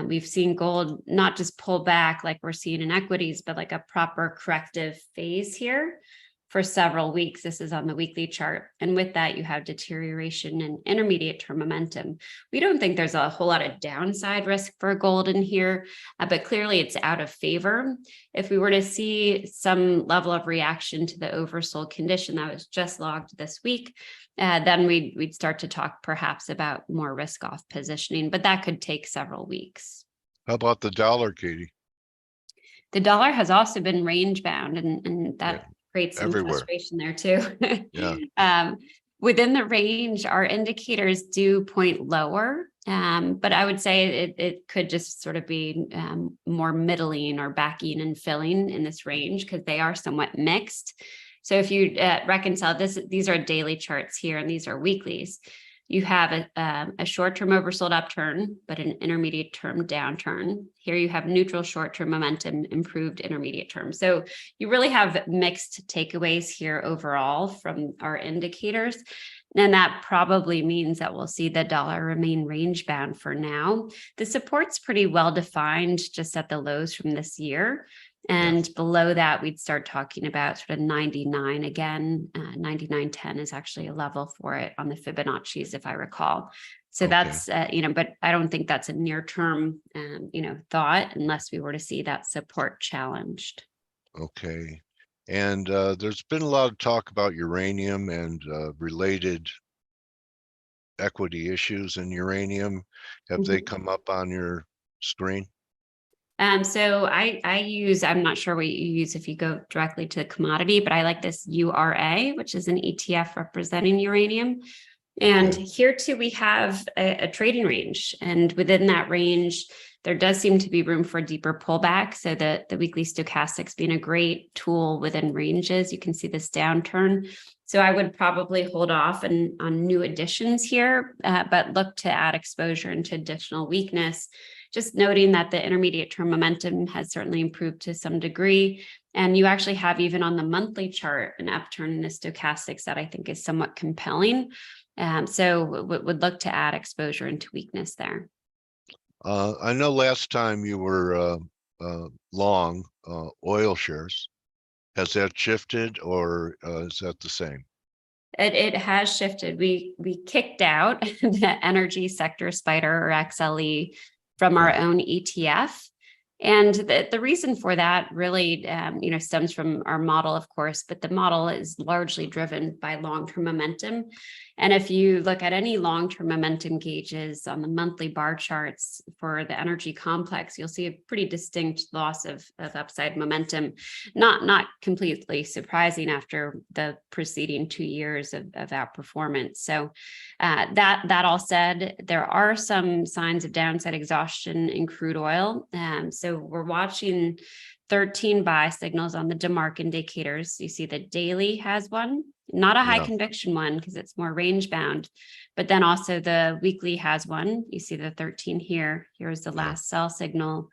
[SPEAKER 6] We've seen gold not just pull back like we're seeing in equities, but like a proper corrective phase here for several weeks. This is on the weekly chart. And with that, you have deterioration in intermediate term momentum. We don't think there's a whole lot of downside risk for gold in here, but clearly it's out of favor. If we were to see some level of reaction to the oversold condition that was just logged this week, then we'd start to talk perhaps about more risk off positioning, but that could take several weeks.
[SPEAKER 1] How about the dollar, Katie?
[SPEAKER 6] The dollar has also been range bound, and that creates some frustration there too. Within the range, our indicators do point lower, but I would say it could just sort of be more middling or backing and filling in this range because they are somewhat mixed. So if you reconcile this, these are daily charts here, and these are weeklies. you have a short-term oversold upturn, but an intermediate term downturn. Here you have neutral short-term momentum, improved intermediate term. So you really have mixed takeaways here overall from our indicators. And that probably means that we'll see the dollar remain range bound for now. The support's pretty well defined just at the lows from this year. And below that, we'd start talking about sort of 99 again. 99.10 is actually a level for it on the Fibonacci's, if I recall. So that's, but I don't think that's a near term, thought unless we were to see that support challenged.
[SPEAKER 1] Okay. And there's been a lot of talk about uranium and related equity issues in uranium. Have they come up on your screen?
[SPEAKER 6] So I use, I'm not sure what you use if you go directly to the commodity, but I like this URA, which is an ETF representing uranium. And here too, we have a trading range. And within that range, there does seem to be room for a deeper pullback. So the weekly stochastics being a great tool within ranges. You can see this downturn. So I would probably hold off on new additions here, but look to add exposure into additional weakness. Just noting that the intermediate term momentum has certainly improved to some degree. And you actually have, even on the monthly chart, an upturn in the stochastics that I think is somewhat compelling. So would look to add exposure into weakness there.
[SPEAKER 1] I know last time you were long oil shares. Has that shifted, or is that the same?
[SPEAKER 6] It has shifted. We kicked out the energy sector spider, or XLE, from our own ETF. And the reason for that really, stems from our model, of course, but the model is largely driven by long-term momentum. And if you look at any long-term momentum gauges on the monthly bar charts for the energy complex, you'll see a pretty distinct loss of upside momentum, not completely surprising after the preceding 2 years of outperformance. So that all said, there are some signs of downside exhaustion in crude oil. So we're watching 13 buy signals on the DeMark indicators. You see the daily has one, not a high conviction one because it's more range bound, but then also the weekly has one. You see the 13 here. Here's the last sell signal.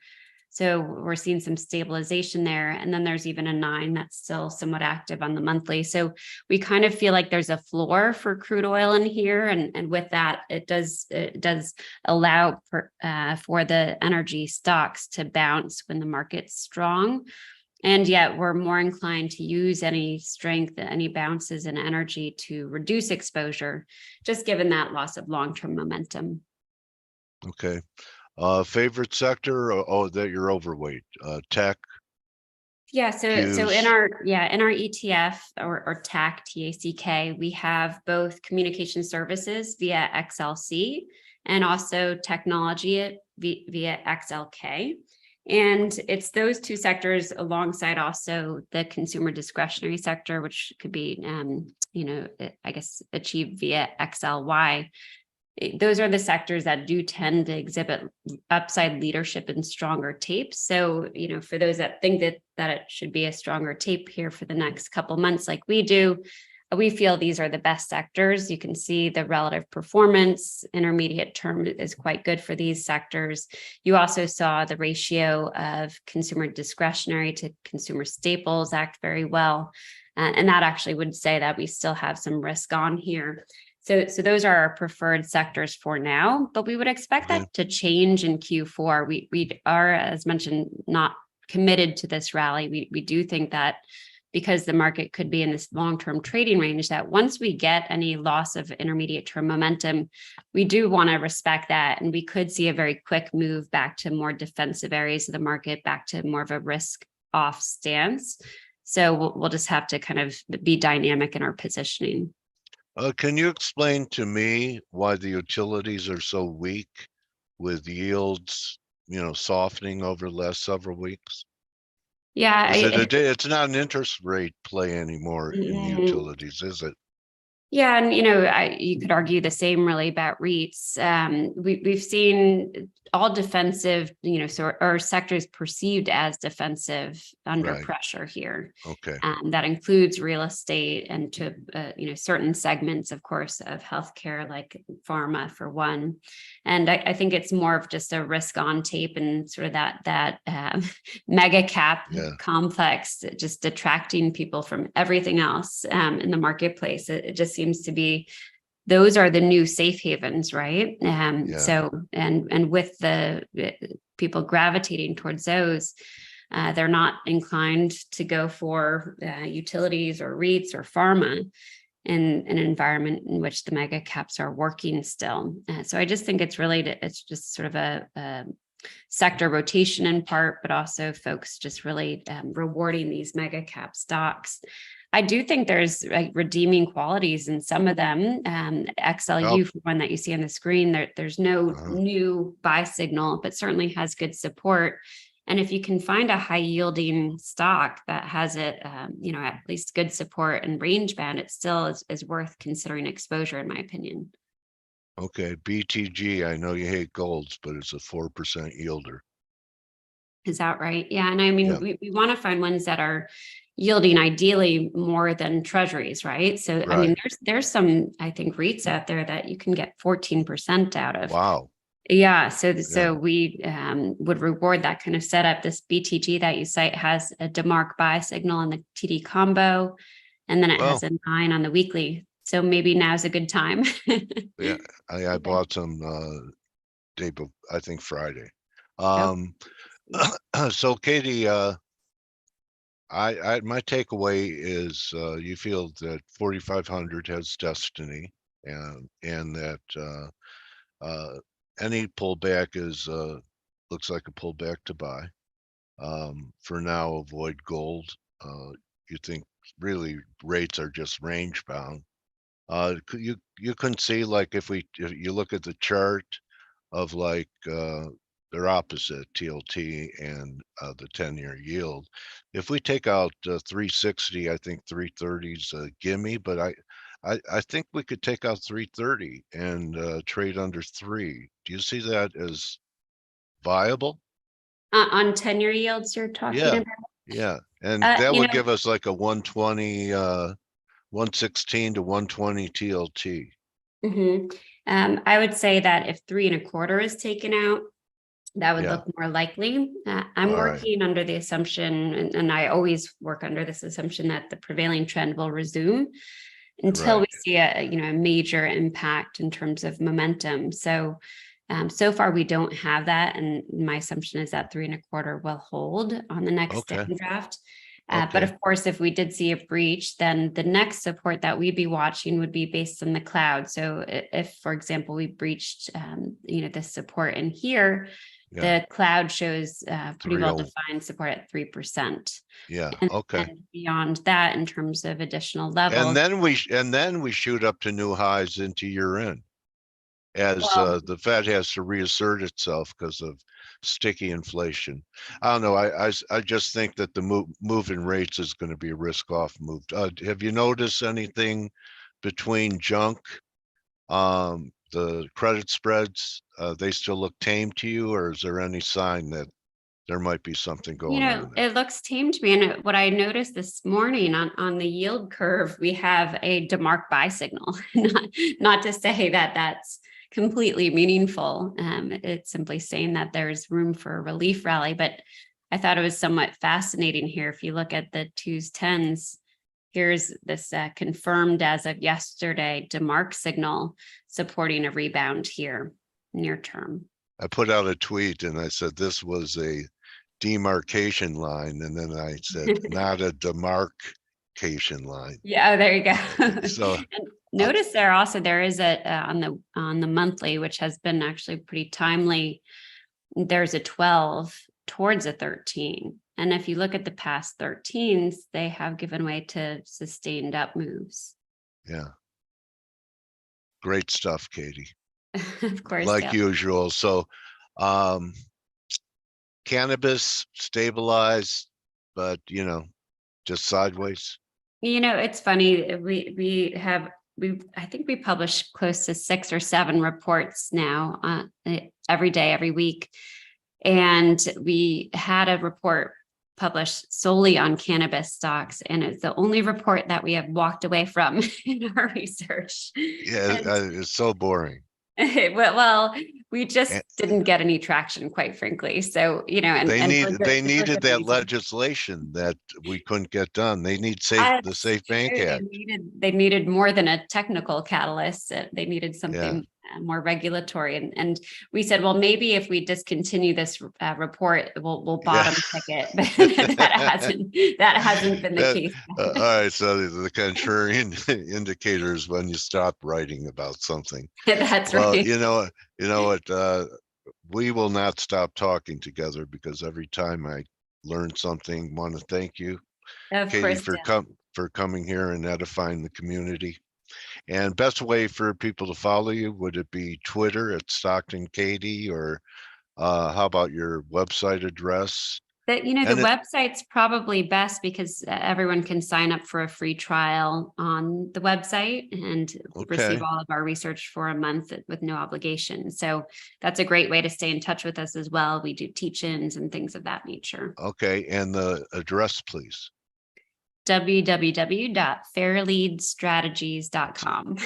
[SPEAKER 6] So we're seeing some stabilization there. And then there's even a 9 that's still somewhat active on the monthly. So we kind of feel like there's a floor for crude oil in here. And with that, it does allow for the energy stocks to bounce when the market's strong. And yet we're more inclined to use any strength, any bounces in energy to reduce exposure, just given that loss of long-term momentum.
[SPEAKER 1] Okay. Favorite sector? That you're overweight. Tech.
[SPEAKER 6] Yeah, so in our ETF or TAC, TACK, we have both communication services via XLC and also technology via XLK. And it's those two sectors alongside also the consumer discretionary sector, which could be, I guess, achieved via XLY. Those are the sectors that do tend to exhibit upside leadership and stronger tapes. So, for those that think that it should be a stronger tape here for the next couple months, like we do, we feel these are the best sectors. You can see the relative performance. Intermediate term is quite good for these sectors. You also saw the ratio of consumer discretionary to consumer staples act very well. And that actually would say that we still have some risk on here. So those are our preferred sectors for now, but we would expect that to change in Q4. We are, as mentioned, not committed to this rally. We do think that because the market could be in this long-term trading range, that once we get any loss of intermediate term momentum, we do want to respect that. And we could see a very quick move back to more defensive areas of the market, back to more of a risk off stance. So we'll just have to kind of be dynamic in our positioning.
[SPEAKER 1] Can you explain to me why the utilities are so weak with yields, softening over the last several weeks?
[SPEAKER 6] Yeah,
[SPEAKER 1] It's not an interest rate play anymore in utilities, is it?
[SPEAKER 6] Yeah, and you could argue the same really about REITs. We've seen all defensive, or sectors perceived as defensive under
[SPEAKER 1] Right.
[SPEAKER 6] pressure here.
[SPEAKER 1] Okay.
[SPEAKER 6] That includes real estate and to certain segments, of course, of healthcare, like pharma for one. And I think it's more of just a risk on tape and sort of that mega cap complex, just detracting people from everything else in the marketplace. It just seems to be those are the new safe havens, right? So and with the people gravitating towards those, they're not inclined to go for utilities or REITs or pharma in an environment in which the mega caps are working still. So I just think it's just sort of a sector rotation in part, but also folks just really rewarding these mega cap stocks. I do think there's redeeming qualities in some of them. XLU, for one that you see on the screen, there's no new buy signal, but certainly has good support. And if you can find a high yielding stock that has it, at least good support and range band, it still is worth considering exposure, in my opinion.
[SPEAKER 1] Okay, BTG, I know you hate golds, but it's a 4% yielder.
[SPEAKER 6] Is that right? Yeah. And I mean, we want to find ones that are yielding ideally more than treasuries, right? So, I mean, there's some, I think, REITs out there that you can get 14% out of.
[SPEAKER 1] Wow.
[SPEAKER 6] Yeah. So we would reward that kind of setup. This BTG that you cite has a DeMark buy signal on the TD combo, and then it has a 9 on the weekly. So maybe now's a good time.
[SPEAKER 1] Yeah, I bought some I think Friday. So Katie, my takeaway is you feel that 4,500 has destiny, and that any pullback is looks like a pullback to buy. For now, avoid gold. You think really rates are just range bound. You can see, like, if you look at the chart of like they're opposite, TLT and the 10-year yield. If we take out 360, I think 330's a gimme, but I think we could take out 330 and trade under 3. Do you see that as viable?
[SPEAKER 6] On 10-year yields you're talking about?
[SPEAKER 1] Yeah, and that would give us like a 120, 116 to 120 TLT.
[SPEAKER 6] I would say that if 3.25 is taken out, that would look more likely. I'm working under the assumption, and I always work under this assumption, that the prevailing trend will resume until we see a major impact in terms of momentum. So so far we don't have that, and my assumption is that 3.25 will hold on the next draft. But of course, if we did see a breach, then the next support that we'd be watching would be based on the cloud. So if, for example, we breached, this support in here, the cloud shows pretty well-defined support at 3%.
[SPEAKER 1] Yeah.
[SPEAKER 6] And beyond that, in terms of additional levels,
[SPEAKER 1] and then we shoot up to new highs into year end, as the Fed has to reassert itself because of sticky inflation. I don't know. I just think that the move in rates is going to be a risk off move. Have you noticed anything between junk, the credit spreads? They still look tame to you, or is there any sign that there might be something going on there?
[SPEAKER 6] It looks tame to me. And what I noticed this morning on the yield curve, we have a DeMark buy signal. Not to say that that's completely meaningful. It's simply saying that there's room for a relief rally. But I thought it was somewhat fascinating here. If you look at the 2s, 10s, here's this confirmed as of yesterday DeMark signal supporting a rebound here near term.
[SPEAKER 1] I put out a tweet and I said this was a demarcation line, and then I said not a demarcation line.
[SPEAKER 6] Yeah, there you go.
[SPEAKER 1] So
[SPEAKER 6] notice there is a on the monthly, which has been actually pretty timely. There's a 12 towards a 13. And if you look at the past 13s, they have given way to sustained up moves.
[SPEAKER 1] Yeah. Great stuff, Katie.
[SPEAKER 6] Of course.
[SPEAKER 1] Like usual. So cannabis stabilized, but just sideways.
[SPEAKER 6] It's funny. We have I think we publish close to 6 or 7 reports now, every day, every week. And we had a report published solely on cannabis stocks, and it's the only report that we have walked away from in our research.
[SPEAKER 1] Yeah,
[SPEAKER 6] And
[SPEAKER 1] it's so boring.
[SPEAKER 6] well, we just
[SPEAKER 1] And-
[SPEAKER 6] didn't get any traction, quite frankly. So, you know, and
[SPEAKER 1] They
[SPEAKER 6] and
[SPEAKER 1] need
[SPEAKER 6] for good-
[SPEAKER 1] they
[SPEAKER 6] for
[SPEAKER 1] needed
[SPEAKER 6] good
[SPEAKER 1] that
[SPEAKER 6] reason.
[SPEAKER 1] legislation that we couldn't get done. They need the
[SPEAKER 6] That's
[SPEAKER 1] Safe Bank
[SPEAKER 6] true.
[SPEAKER 1] Act.
[SPEAKER 6] They needed more than a technical catalyst. They needed
[SPEAKER 1] Yeah.
[SPEAKER 6] something more regulatory. And we said, well, maybe if we discontinue this report, we'll bottom tick it. But that hasn't been the
[SPEAKER 1] That-
[SPEAKER 6] case.
[SPEAKER 1] all right, so the contrarian indicators when you stop writing about something.
[SPEAKER 6] That's
[SPEAKER 1] Well,
[SPEAKER 6] right.
[SPEAKER 1] you know what? We will not stop talking together because every time I learn something, want to thank you,
[SPEAKER 6] Of
[SPEAKER 1] Katie,
[SPEAKER 6] course,
[SPEAKER 1] for coming here and edifying the community. And best way for people to follow you, would it be Twitter at Stockton Katie, or how about your website address?
[SPEAKER 6] That, you know,
[SPEAKER 1] And
[SPEAKER 6] the website's probably best because everyone can sign up for a free trial on the website and receive
[SPEAKER 1] Okay.
[SPEAKER 6] all of our research for a month with no obligation. So that's a great way to stay in touch with us as well. We do teach-ins and things of that nature.
[SPEAKER 1] Okay, and the address, please.
[SPEAKER 6] www.fairleadstrategies.com.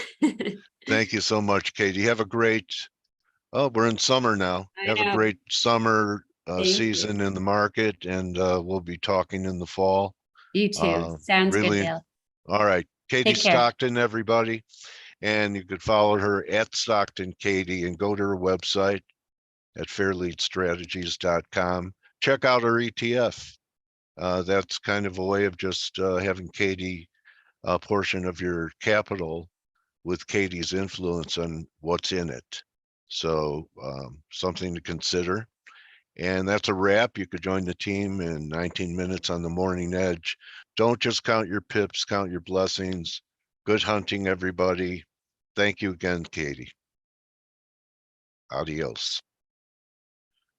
[SPEAKER 1] Thank you so much, Katie. Have a great, we're in summer now.
[SPEAKER 6] I
[SPEAKER 1] Have a
[SPEAKER 6] know.
[SPEAKER 1] great summer
[SPEAKER 6] Thank you.
[SPEAKER 1] season in the market, and we'll be talking in the fall.
[SPEAKER 6] You too. Sounds good,
[SPEAKER 1] really-
[SPEAKER 6] Dale.
[SPEAKER 1] All right, Katie
[SPEAKER 6] Take care.
[SPEAKER 1] Stockton, everybody. And you could follow her at Stockton Katie and go to her website at fairleadstrategies.com. Check out her ETF. That's kind of a way of just having Katie a portion of your capital with Katie's influence on what's in it. So something to consider. And that's a wrap. You could join the team in 19 minutes on the Morning Edge. Don't just count your pips, count your blessings. Good hunting, everybody. Thank you again, Katie. Adios.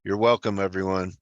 [SPEAKER 1] You're welcome, everyone.